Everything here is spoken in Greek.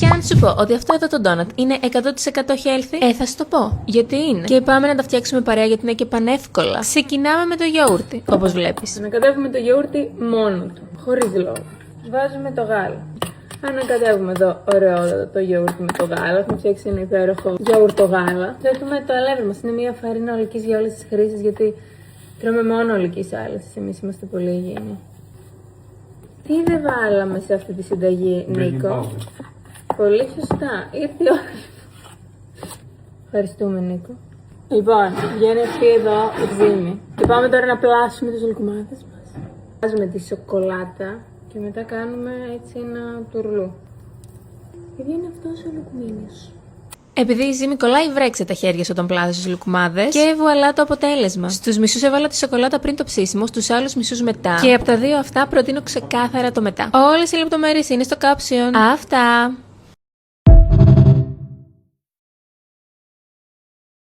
Και αν σου πω ότι αυτό εδώ το ντόνατ είναι 100% healthy, θα σου το πω. Γιατί είναι. Και πάμε να τα φτιάξουμε παρέα γιατί είναι και πανεύκολα. Ξεκινάμε με το γιαούρτι, όπως βλέπεις. Ανακατεύουμε το γιαούρτι μόνο του, χωρίς λόγο. Βάζουμε το γάλα. Ανακατεύουμε εδώ ωραιότατο το γιαούρτι με το γάλα. Έχουμε φτιάξει ένα υπέροχο γιαούρτο γάλα. Θέτουμε το αλεύρι μας. Είναι μια φαρίνα ολικής για όλες τις χρήσεις, γιατί τρώμε μόνο ολικής άλεσης. Εμείς είμαστε πολύ υγιεινοί. Τι δεν βάλαμε σε αυτή τη συνταγή, Νίκο? Πολύ σωστά. Ήρθε η ώρα. Ευχαριστούμε, Νίκο. Λοιπόν, βγαίνει αυτή εδώ η ζύμη. Και πάμε τώρα να πλάσουμε τους λουκουμάδες μας. Βάζουμε τη σοκολάτα και μετά κάνουμε έτσι ένα τουρλού. Και βγαίνει αυτός ο λουκουμίνος. Επειδή η ζύμη κολλάει, βρέξε τα χέρια σου όταν πλάθεις τους λουκουμάδες και βουαλά το αποτέλεσμα. Στους μισούς έβαλα τη σοκολάτα πριν το ψήσιμο, στους άλλους μισούς μετά. Και από τα δύο αυτά προτείνω ξεκάθαρα το μετά. Όλες οι λεπτομέρειες είναι στο caption. Αυτά!